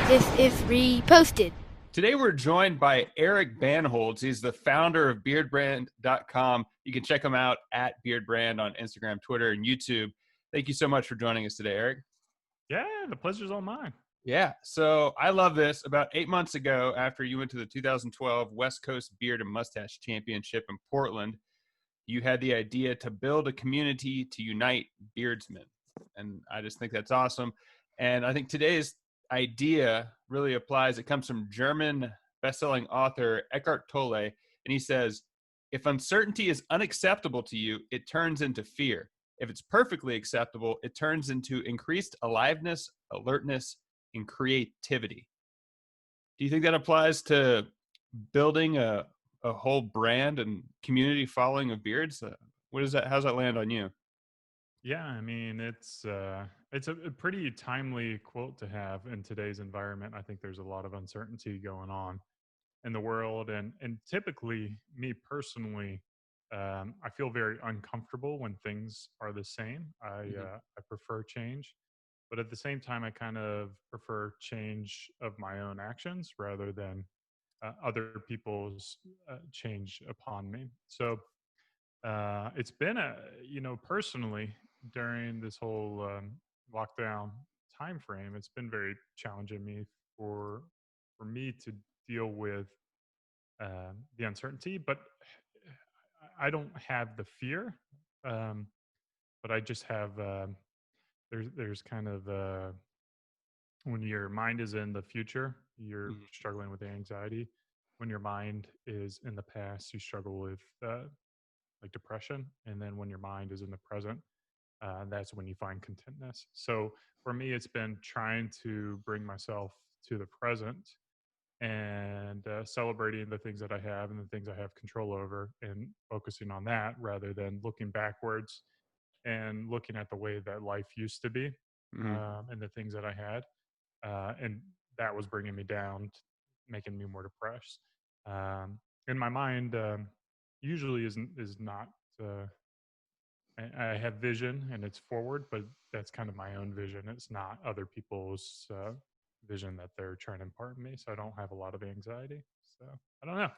This is reposted. Today we're joined by Eric Bandholz. He's the founder of beardbrand.com. You can check him out at beardbrand on Instagram, Twitter, and YouTube. Thank you so much for joining us today, Eric. Yeah, the pleasure's all mine. Yeah, so I love this. About 8 months ago, after you went to the 2012 West Coast Beard and Mustache Championship in Portland, you had the idea to build a community to unite beardsmen. And I just think that's awesome. And I think today's idea really applies. It comes from German best-selling author Eckhart Tolle, and he says, if uncertainty is unacceptable to you, it turns into fear. If it's perfectly acceptable, it turns into increased aliveness, alertness, and creativity. Do you think that applies to building a whole brand and community following of beards? How's that land on you? Yeah, I mean, it's a pretty timely quote to have in today's environment. I think there's a lot of uncertainty going on in the world, and typically, me personally, I feel very uncomfortable when things are the same. I prefer change, but at the same time, I kind of prefer change of my own actions rather than other people's change upon me. So it's been personally during this whole lockdown time frame, it's been very challenging me for me to deal with the uncertainty. But I don't have the fear, but I just have there's kind of when your mind is in the future, you're struggling with the anxiety. When your mind is in the past, you struggle with like depression. And then when your mind is in the present, that's when you find contentness. So for me, it's been trying to bring myself to the present and celebrating the things that I have and the things I have control over and focusing on that rather than looking backwards and looking at the way that life used to be and the things that I had. And that was bringing me down, making me more depressed. In my mind, usually is not. I have vision and it's forward, but that's kind of my own vision. It's not other people's vision that they're trying to impart in me. So I don't have a lot of anxiety. So I don't know.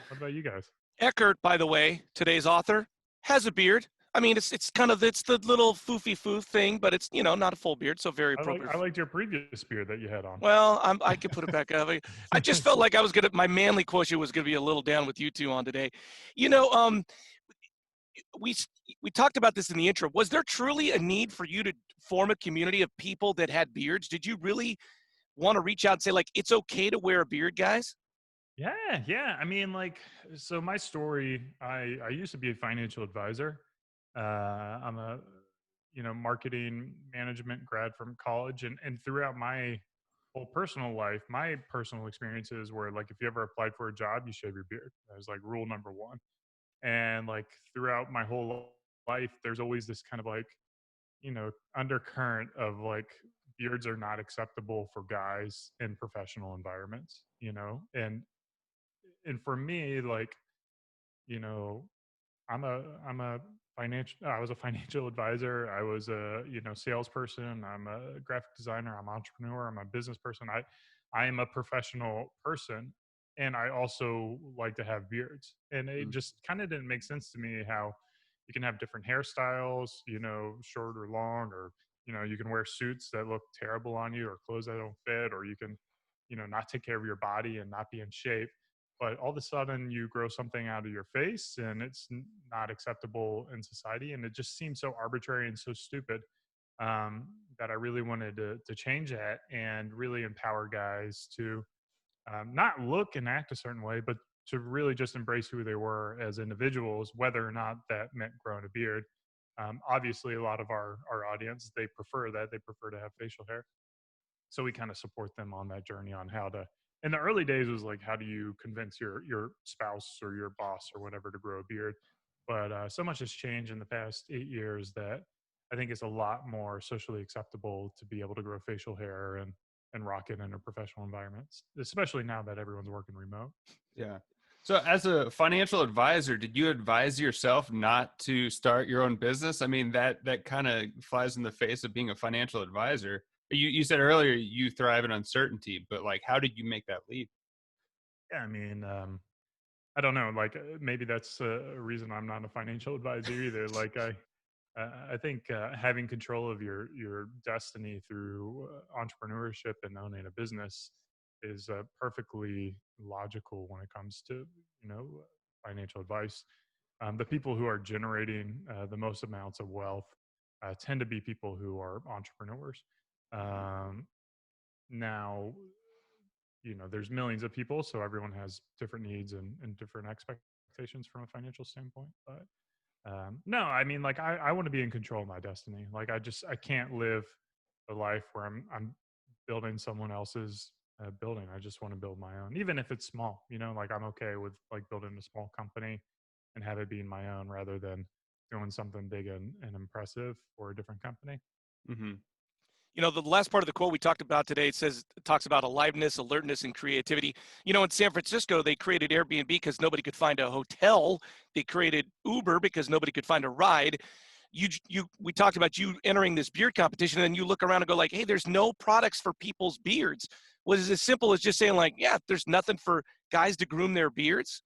What about you guys? Eckhart, by the way, today's author, has a beard. I mean, it's the little foofy thing, but it's, not a full beard, so very appropriate. I liked your previous beard that you had on. Well, I could put it back up. I just felt like my manly quotient was gonna be a little down with you two on today. We talked about this in the intro. Was there truly a need for you to form a community of people that had beards? Did you really want to reach out and say, like, it's okay to wear a beard, guys? Yeah. I mean, so my story, I used to be a financial advisor. I'm a, marketing management grad from college. And throughout my whole personal life, my personal experiences were like, if you ever applied for a job, you shave your beard. That was like rule number one. And throughout my whole life, there's always this kind of undercurrent of beards are not acceptable for guys in professional environments, and for me, I was a financial advisor. I was a, salesperson. I'm a graphic designer. I'm an entrepreneur. I'm a business person. I am a professional person. And I also like to have beards. And it just kind of didn't make sense to me how you can have different hairstyles, short or long, or, you can wear suits that look terrible on you or clothes that don't fit, or you can, not take care of your body and not be in shape. But all of a sudden you grow something out of your face and it's not acceptable in society. And it just seems so arbitrary and so stupid that I really wanted to change that and really empower guys to not look and act a certain way, but to really just embrace who they were as individuals, whether or not that meant growing a beard. Obviously, a lot of our audience, they prefer that. They prefer to have facial hair. So we kind of support them on that journey on how to, in the early days, it was like, how do you convince your spouse or your boss or whatever to grow a beard? But so much has changed in the past 8 years that I think it's a lot more socially acceptable to be able to grow facial hair and rock it in a professional environments, especially now that everyone's working remote. Yeah. So as a financial advisor, did you advise yourself not to start your own business? I mean, that kind of flies in the face of being a financial advisor. You said earlier you thrive in uncertainty, but like, how did you make that leap? Yeah, I mean, I don't know. Like maybe that's a reason I'm not a financial advisor either. Like I think having control of your destiny through entrepreneurship and owning a business is perfectly logical when it comes to financial advice. The people who are generating the most amounts of wealth tend to be people who are entrepreneurs. Um, now, there's millions of people, so everyone has different needs and different expectations from a financial standpoint. But no, I mean, like I want to be in control of my destiny. Like I can't live a life where I'm building someone else's building. I just want to build my own, even if it's small. Like I'm okay with like building a small company and have it being my own rather than doing something big and impressive for a different company. Mm-hmm. The last part of the quote we talked about today, it talks about aliveness, alertness, and creativity. In San Francisco, they created Airbnb because nobody could find a hotel. They created Uber because nobody could find a ride. We talked about you entering this beard competition, and then you look around and go like, hey, there's no products for people's beards. Was it as simple as just saying like, yeah, there's nothing for guys to groom their beards?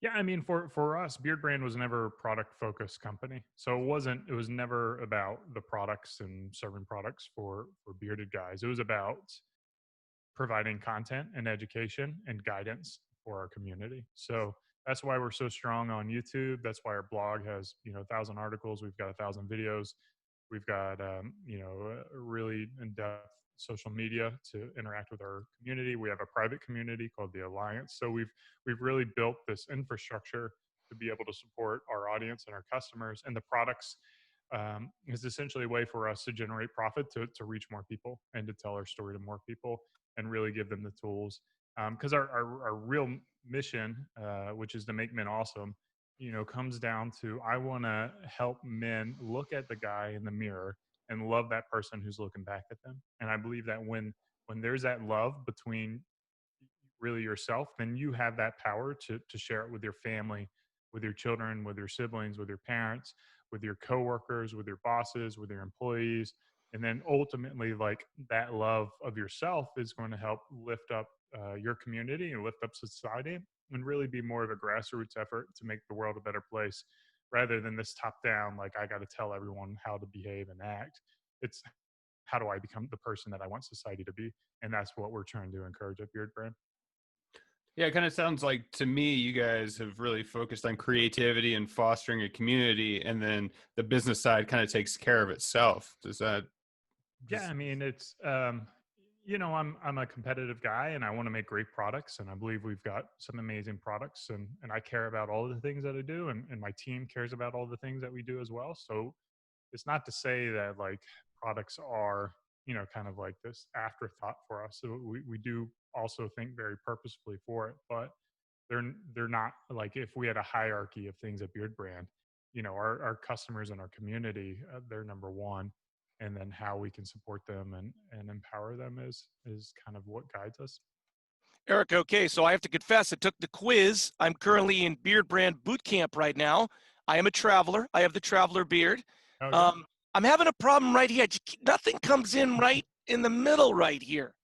Yeah, I mean, for us, Beard Brand was never a product focused company, so it was never about the products and serving products for bearded guys. It was about providing content and education and guidance for our community. So that's why we're so strong on YouTube. That's why our blog has 1,000 articles. We've got 1,000 videos. We've got really in-depth social media to interact with our community. We have a private community called the Alliance. So we've really built this infrastructure to be able to support our audience and our customers. And the products is essentially a way for us to generate profit to reach more people and to tell our story to more people and really give them the tools. Because our real mission, which is to make men awesome, comes down to I want to help men look at the guy in the mirror and love that person who's looking back at them. And I believe that when there's that love between really yourself, then you have that power to share it with your family, with your children, with your siblings, with your parents, with your coworkers, with your bosses, with your employees. And then ultimately, like that love of yourself is going to help lift up your community and lift up society and really be more of a grassroots effort to make the world a better place rather than this top down, like I got to tell everyone how to behave and act. It's how do I become the person that I want society to be? And that's what we're trying to encourage at Beard Brand. Yeah, it kind of sounds like to me you guys have really focused on creativity and fostering a community, and then the business side kind of takes care of itself. Does that? Yeah, I mean, it's I'm a competitive guy and I want to make great products, and I believe we've got some amazing products, and I care about all the things that I do, and my team cares about all the things that we do as well. So it's not to say that like products are kind of like this afterthought for us. So we do also think very purposefully for it, but they're not like if we had a hierarchy of things at Beard Brand, our customers and our community, they're number one, and then how we can support them and empower them is kind of what guides us. Eric, okay, so I have to confess, I took the quiz. I'm currently in Beard Brand boot camp right now. I am a traveler. I have the traveler beard. Okay. I'm having a problem right here. Nothing comes in right in the middle right here.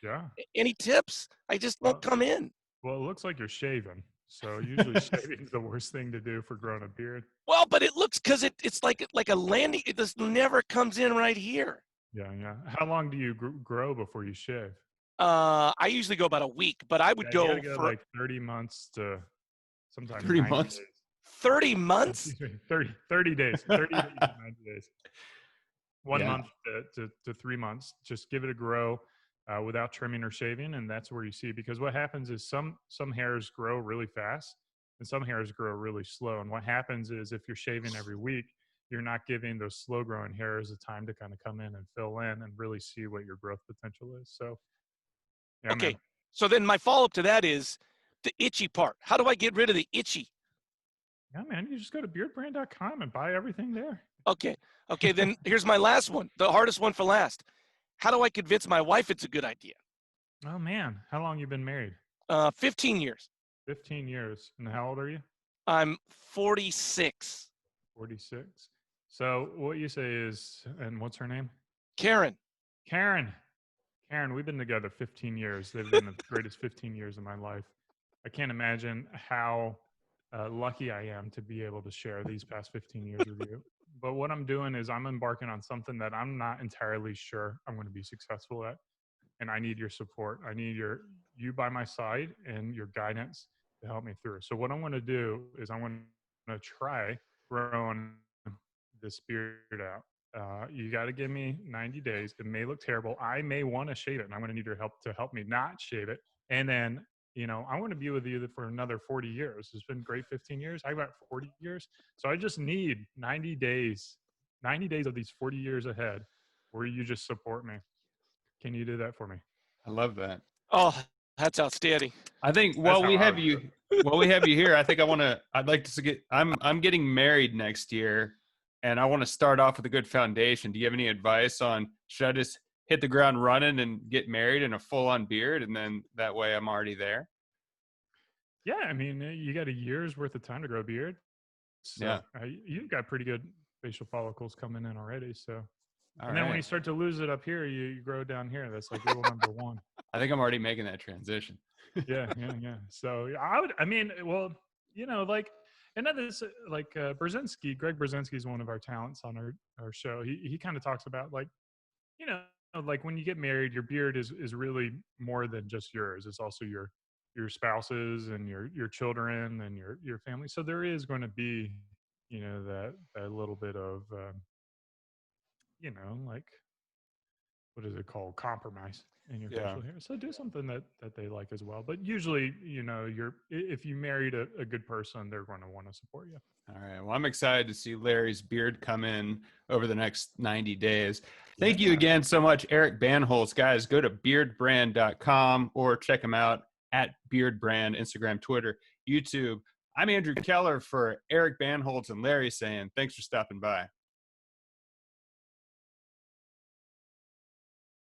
Yeah. Any tips? I just won't come in. Well, it looks like you're shaving. So usually shaving is the worst thing to do for growing a beard. Well, but it looks because it's like a landing. It just never comes in right here. Yeah, yeah. How long do you grow before you shave? I usually go about a week, but I would go for for like 30 months to sometimes 3 90 months? days. 30 months. 30 days. 30 days to 90 days. 1 Yeah. month to 3 months. Just give it a grow without trimming or shaving, and that's where you see. Because what happens is some hairs grow really fast, and some hairs grow really slow. And what happens is if you're shaving every week, you're not giving those slow growing hairs the time to kind of come in and fill in and really see what your growth potential is. So, yeah, Okay. man. So then my follow up to that is the itchy part. How do I get rid of the itchy? Yeah, man. You just go to beardbrand.com and buy everything there. Okay. Okay. Then here's my last one, the hardest one for last. How do I convince my wife it's a good idea? Oh, man. How long you been married? 15 years. 15 years. And how old are you? I'm 46. 46. So what you say is, and what's her name? Karen. Karen, we've been together 15 years. They've been the greatest 15 years of my life. I can't imagine how lucky I am to be able to share these past 15 years with you. But what I'm doing is I'm embarking on something that I'm not entirely sure I'm going to be successful at. And I need your support. I need you by my side and your guidance to help me through. So what I'm going to do is I'm going to try growing this beard out. You got to give me 90 days. It may look terrible. I may want to shave it, and I'm going to need your help to help me not shave it. And then, I want to be with you for another 40 years. It's been great 15 years. I got 40 years. So I just need 90 days of these 40 years ahead where you just support me. Can you do that for me? I love that. Oh, that's outstanding. I think while we have you here, I think I'd like to get, I'm getting married next year, and I want to start off with a good foundation. Do you have any advice on, should I just hit the ground running and get married in a full on beard, and then that way I'm already there? Yeah. I mean, you got a year's worth of time to grow a beard. So yeah. You've got pretty good facial follicles coming in already. So, All and then when you start to lose it up here, you grow down here. That's like rule number one. I think I'm already making that transition. Yeah. So and that is like Brzezinski, Greg Brzezinski is one of our talents on our show. He kind of talks about like when you get married, your beard is really more than just yours. It's also your spouse's and your children and your family. So there is going to be, that little bit of, like, what is it called? Compromise in your facial hair. So do something that they like as well. But usually, if you married a good person, they're going to want to support you. All right. Well, I'm excited to see Larry's beard come in over the next 90 days. Thank you again so much, Eric Bandholz. Guys, go to beardbrand.com or check him out at beardbrand, Instagram, Twitter, YouTube. I'm Andrew Keller for Eric Bandholz and Larry saying thanks for stopping by.